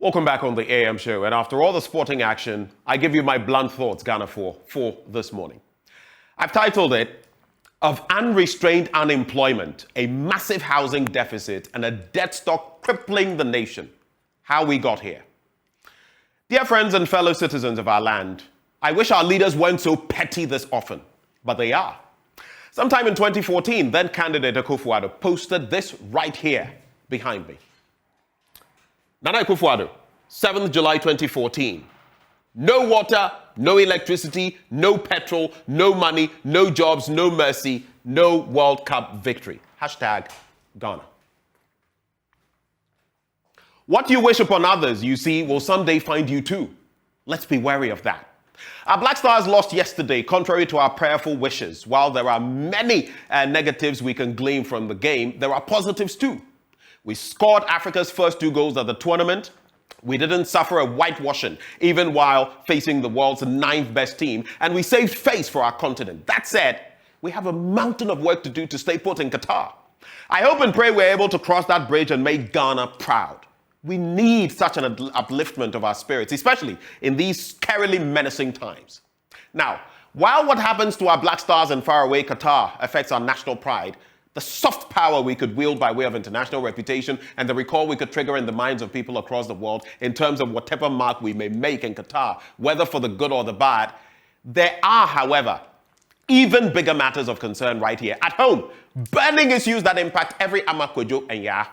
Welcome back on the AM show. And after all the sporting action, I give you my blunt thoughts, Ghana, for this morning. I've titled it, Of Unrestrained Unemployment, a Massive Housing Deficit, and a Debt Stock Crippling the Nation. How we got here. Dear friends and fellow citizens of our land, I wish our leaders weren't so petty this often, but they are. Sometime in 2014, then candidate Akufo-Addo posted this right here behind me. Nana Akufo-Addo, 7th July 2014. No water, no electricity, no petrol, no money, no jobs, no mercy, no World Cup victory. Hashtag Ghana. What you wish upon others, you see, will someday find you too. Let's be wary of that. Our Black Stars lost yesterday, contrary to our prayerful wishes. While there are many negatives we can glean from the game, there are positives too. We scored Africa's first 2 goals at the tournament. We didn't suffer a whitewashing, even while facing the world's 9th best team, and we saved face for our continent. That said, we have a mountain of work to do to stay put in Qatar. I hope and pray we're able to cross that bridge and make Ghana proud. We need such an upliftment of our spirits, especially in these scarily menacing times. Now, while what happens to our Black Stars in faraway Qatar affects our national pride, the soft power we could wield by way of international reputation and the recall we could trigger in the minds of people across the world in terms of whatever mark we may make in Qatar, whether for the good or the bad, there are, however, even bigger matters of concern right here at home. Burning issues that impact every Amakwejo and Ya.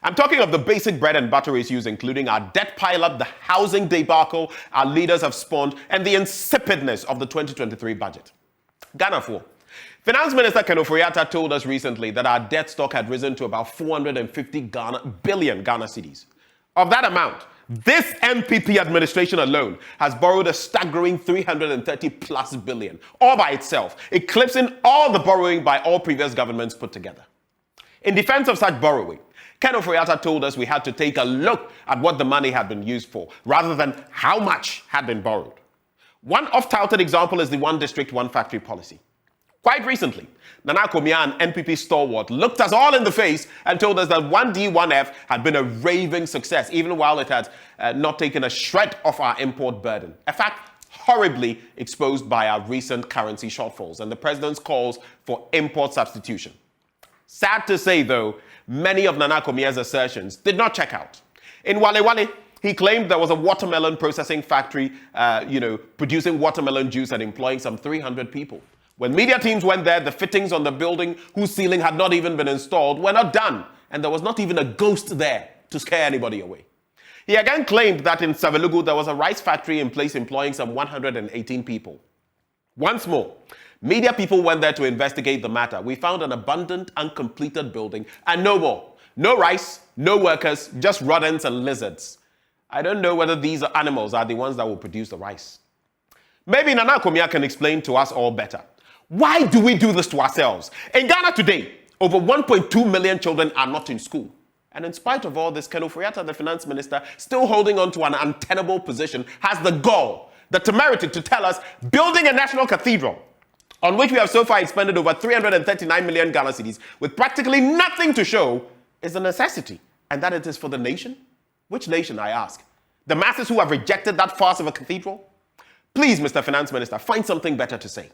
I'm talking of the basic bread and butter issues, including our debt pileup, the housing debacle our leaders have spawned, and the insipidness of the 2023 budget. Ghana 4. Finance Minister Ken Ofori-Atta told us recently that our debt stock had risen to about 450 billion Ghana cedis. Of that amount, this MPP administration alone has borrowed a staggering 330 plus billion, all by itself, eclipsing all the borrowing by all previous governments put together. In defense of such borrowing, Ken Ofori-Atta told us we had to take a look at what the money had been used for, rather than how much had been borrowed. One oft-touted example is the one district, one factory policy. Quite recently, Nana Akufo-Addo, an NPP stalwart, looked us all in the face and told us that 1D, 1F had been a raving success, even while it had not taken a shred off our import burden. A fact horribly exposed by our recent currency shortfalls and the president's calls for import substitution. Sad to say, though, many of Nana Akufo-Addo's assertions did not check out. In Wale Wale, he claimed there was a watermelon processing factory, producing watermelon juice and employing some 300 people. When media teams went there, the fittings on the building, whose ceiling had not even been installed, were not done, and there was not even a ghost there to scare anybody away. He again claimed that in Savelugu, there was a rice factory in place employing some 118 people. Once more, media people went there to investigate the matter. We found an abandoned, uncompleted building, and no more. No rice, no workers, just rodents and lizards. I don't know whether these animals are the ones that will produce the rice. Maybe Nana Akufo-Addo can explain to us all better. Why do we do this to ourselves? In Ghana today, over 1.2 million children are not in school. And in spite of all this, Ken Ofori-Atta, the finance minister, still holding on to an untenable position, has the gall, the temerity to tell us building a national cathedral, on which we have so far expended over 339 million Ghana cedis, with practically nothing to show, is a necessity. And that it is for the nation? Which nation, I ask? The masses who have rejected that farce of a cathedral? Please, Mr. Finance Minister, find something better to say.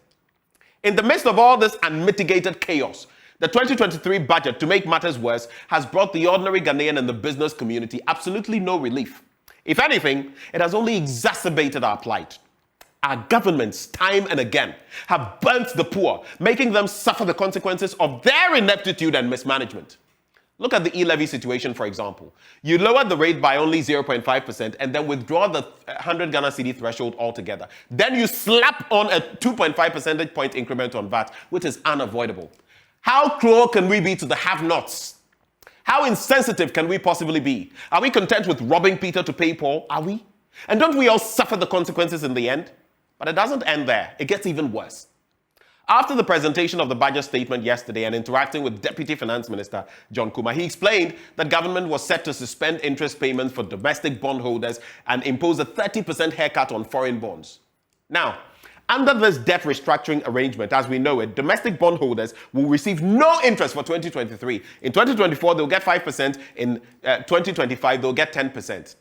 In the midst of all this unmitigated chaos, the 2023 budget, to make matters worse, has brought the ordinary Ghanaian and the business community absolutely no relief. If anything, it has only exacerbated our plight. Our governments, time and again, have burnt the poor, making them suffer the consequences of their ineptitude and mismanagement. Look at the e-levy situation, for example. You lower the rate by only 0.5% and then withdraw the 100 Ghana cedi threshold altogether. Then you slap on a 2.5 percentage point increment on VAT, which is unavoidable. How cruel can we be to the have-nots? How insensitive can we possibly be? Are we content with robbing Peter to pay Paul? Are we? And don't we all suffer the consequences in the end? But it doesn't end there. It gets even worse. After the presentation of the budget statement yesterday and interacting with Deputy Finance Minister John Kuma, he explained that government was set to suspend interest payments for domestic bondholders and impose a 30% haircut on foreign bonds. Now, under this debt restructuring arrangement, as we know it, domestic bondholders will receive no interest for 2023. In 2024, they'll get 5%. In 2025, they'll get 10%.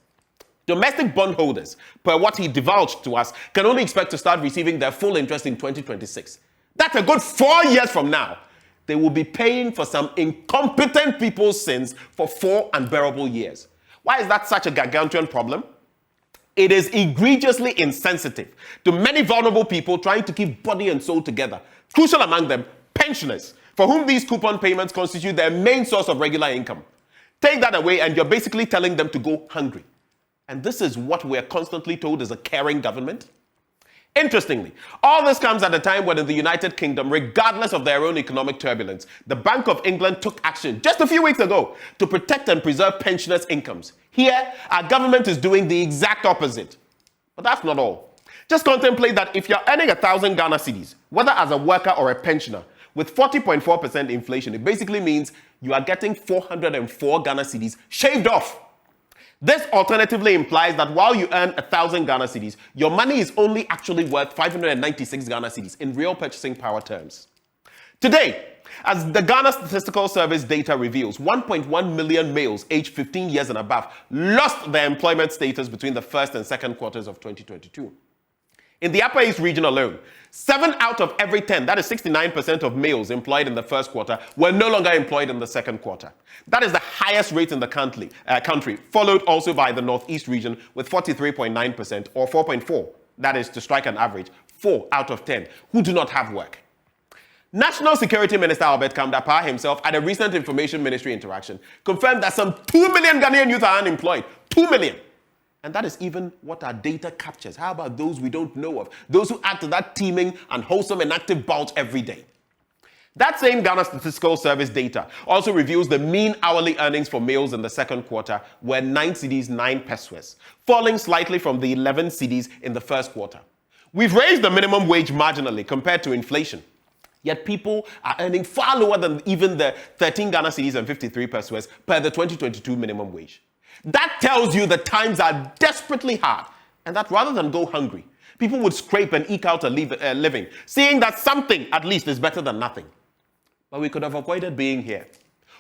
Domestic bondholders, per what he divulged to us, can only expect to start receiving their full interest in 2026. That's a good 4 years from now. They will be paying for some incompetent people's sins for 4 unbearable years. Why is that such a gargantuan problem? It is egregiously insensitive to many vulnerable people trying to keep body and soul together. Crucial among them, pensioners, for whom these coupon payments constitute their main source of regular income. Take that away and you're basically telling them to go hungry. And this is what we're constantly told is a caring government. Interestingly, all this comes at a time when in the United Kingdom, regardless of their own economic turbulence, the Bank of England took action just a few weeks ago to protect and preserve pensioners' incomes. Here, our government is doing the exact opposite. But that's not all. Just contemplate that if you're earning 1,000 Ghana cedis, whether as a worker or a pensioner, with 40.4% inflation, it basically means you are getting 404 Ghana cedis shaved off. This alternatively implies that while you earn 1,000 Ghana cedis, your money is only actually worth 596 Ghana cedis in real purchasing power terms. Today, as the Ghana Statistical Service data reveals, 1.1 million males aged 15 years and above lost their employment status between the first and second quarters of 2022. In the Upper East region alone, 7 out of every 10, that is 69% of males employed in the first quarter, were no longer employed in the second quarter. That is the highest rate in the country, followed also by the Northeast region with 43.9% or 4.4, that is to strike an average, 4 out of 10 who do not have work. National Security Minister Albert Kamdapaa himself at a recent Information Ministry interaction confirmed that some 2 million Ghanaian youth are unemployed. 2 million. And that is even what our data captures. How about those we don't know of? Those who add to that teeming and wholesome and active bulge every day. That same Ghana Statistical Service data also reveals the mean hourly earnings for males in the second quarter were 9 cedis 9 pesos, falling slightly from the 11 cedis in the first quarter. We've raised the minimum wage marginally compared to inflation. Yet people are earning far lower than even the 13 Ghana cedis and 53 pesos per the 2022 minimum wage. That tells you that times are desperately hard and that rather than go hungry, people would scrape and eke out a living, seeing that something at least is better than nothing. But we could have avoided being here.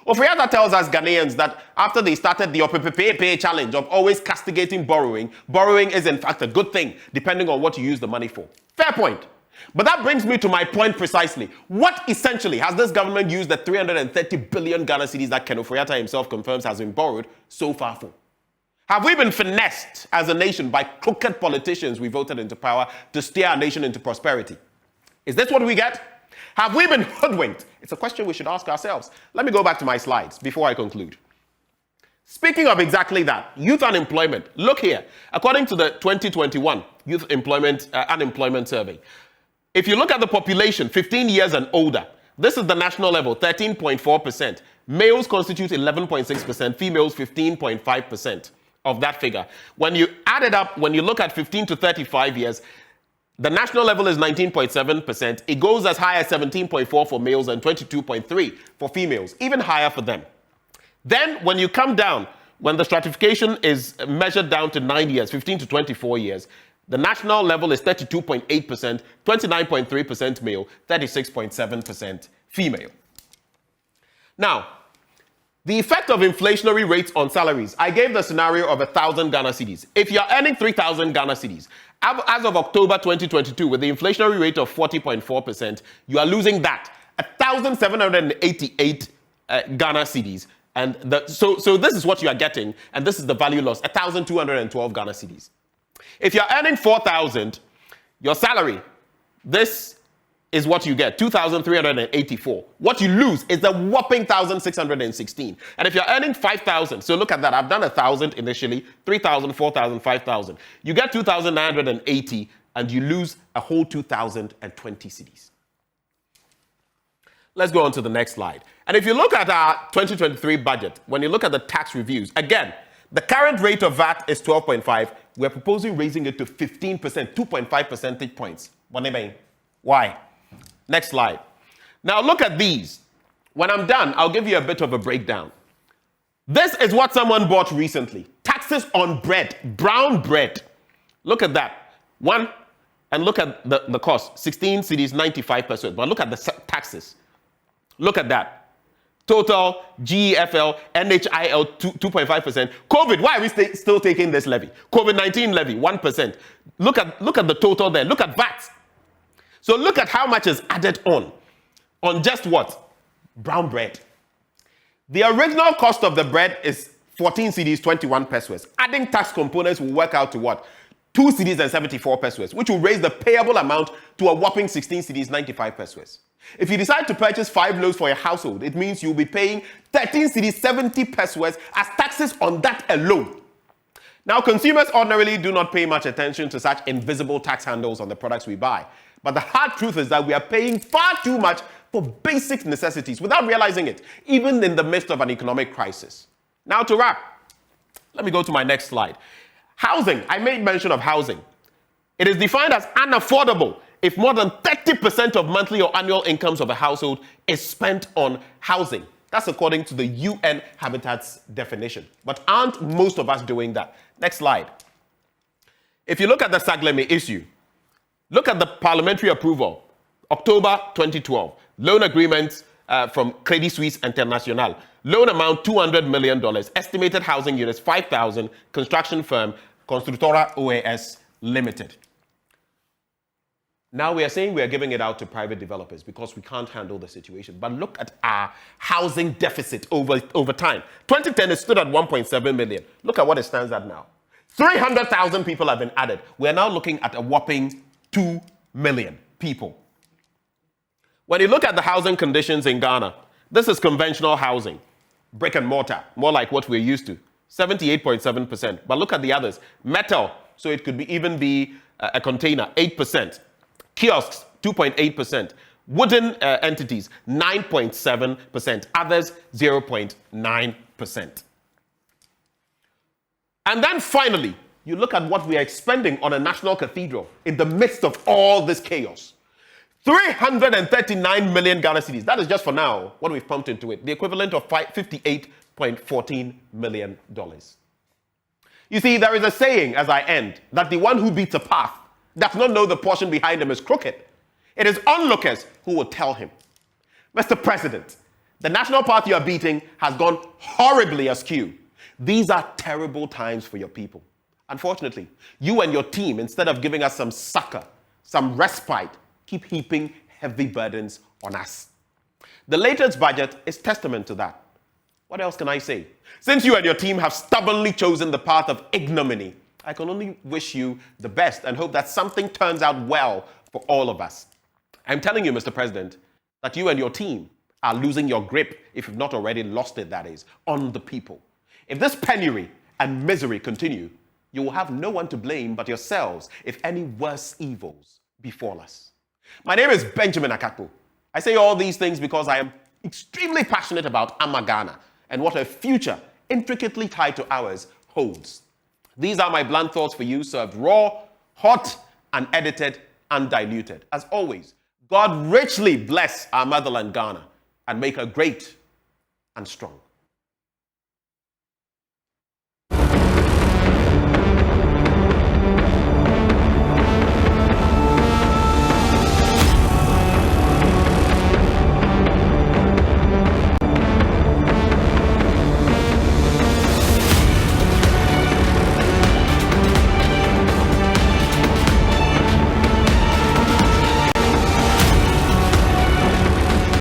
Ofriata tells us Ghanaians that after they started the OPPP challenge of always castigating borrowing, borrowing is in fact a good thing depending on what you use the money for. Fair point. But that brings me to my point precisely. What essentially has this government used the 330 billion Ghana cedis that Ken Ofriata himself confirms has been borrowed so far for? Have we been finessed as a nation by crooked politicians we voted into power to steer our nation into prosperity? Is this what we get? Have we been hoodwinked? It's a question we should ask ourselves. Let me go back to my slides before I conclude. Speaking of exactly that, youth unemployment. Look here. According to the 2021 Youth Unemployment Survey, if you look at the population, 15 years and older, this is the national level, 13.4%. Males constitute 11.6%, females 15.5% of that figure. When you add it up, when you look at 15 to 35 years, the national level is 19.7%. It goes as high as 17.4 for males and 22.3 for females, even higher for them. Then when you come down, when the stratification is measured down to 9 years, 15 to 24 years, the national level is 32.8%, 29.3% male, 36.7% female. Now, the effect of inflationary rates on salaries. I gave the scenario of 1,000 Ghana cedis. If you're earning 3,000 Ghana cedis, as of October 2022, with the inflationary rate of 40.4%, you are losing that, 1,788 Ghana cedis. And so this is what you are getting, and this is the value loss, 1,212 Ghana cedis. If you're earning 4,000, your salary, this is what you get, 2,384. What you lose is the whopping 1,616. And if you're earning 5,000, so look at that, I've done 1,000 initially, 3,000, 4,000, 5,000. You get 2,980 and you lose a whole 2,020 cedis. Let's go on to the next slide. And if you look at our 2023 budget, when you look at the tax reviews, again, the current rate of VAT is 12.5. We're proposing raising it to 15%, 2.5 percentage points. Why? Next slide. Now look at these. When I'm done, I'll give you a bit of a breakdown. This is what someone bought recently. Taxes on bread, brown bread. Look at that. One, and look at the cost. 16 cedis, 95%. But look at the taxes. Look at that. Total, GEFL, NHIL 2.5%. COVID, why are we still taking this levy? COVID-19 levy 1%. Look at the total there. Look at VAT. So look at how much is added on just what? Brown bread. The original cost of the bread is 14 cedis, 21 pesos. Adding tax components will work out to what? 2 cedis and 74 pesos, which will raise the payable amount to a whopping 16 cedis, 95 pesos. If you decide to purchase 5 loaves for your household, it means you'll be paying 13 cedis, 70 pesos as taxes on that alone. Now, consumers ordinarily do not pay much attention to such invisible tax handles on the products we buy. But the hard truth is that we are paying far too much for basic necessities without realizing it, even in the midst of an economic crisis. Now, to wrap, let me go to my next slide. Housing, I made mention of housing. It is defined as unaffordable if more than 30% of monthly or annual incomes of a household is spent on housing. That's according to the UN Habitat's definition. But aren't most of us doing that? Next slide. If you look at the Sagleme issue, look at the parliamentary approval, October 2012, loan agreements from Credit Suisse International. Loan amount $200 million, estimated housing units 5,000, construction firm Constructora OAS Limited. Now we are saying we are giving it out to private developers because we can't handle the situation. But look at our housing deficit over time. 2010, it stood at 1.7 million. Look at what it stands at now. 300,000 people have been added. We are now looking at a whopping 2 million people. When you look at the housing conditions in Ghana, this is conventional housing, brick and mortar, more like what we're used to, 78.7%. But look at the others. Metal, so it could even be a container, 8%. Kiosks, 2.8%. Wooden entities, 9.7%. Others, 0.9%. And then finally, you look at what we are expending on a national cathedral in the midst of all this chaos. 339 million Ghana cedis. That is just for now what we've pumped into it. The equivalent of $58.14 million. You see, there is a saying, as I end, that the one who beats a path does not know the portion behind him is crooked. It is onlookers who will tell him. Mr. President, the national path you are beating has gone horribly askew. These are terrible times for your people. Unfortunately, you and your team, instead of giving us some succor, some respite, keep heaping heavy burdens on us. The latest budget is testament to that. What else can I say? Since you and your team have stubbornly chosen the path of ignominy, I can only wish you the best and hope that something turns out well for all of us. I'm telling you, Mr. President, that you and your team are losing your grip, if you've not already lost it, that is, on the people. If this penury and misery continue, you will have no one to blame but yourselves if any worse evils befall us. My name is Benjamin Akakpo. I say all these things because I am extremely passionate about Ghana and what her future, intricately tied to ours, holds. These are my blunt thoughts for you, served raw, hot, unedited, undiluted. As always, God richly bless our motherland Ghana and make her great and strong.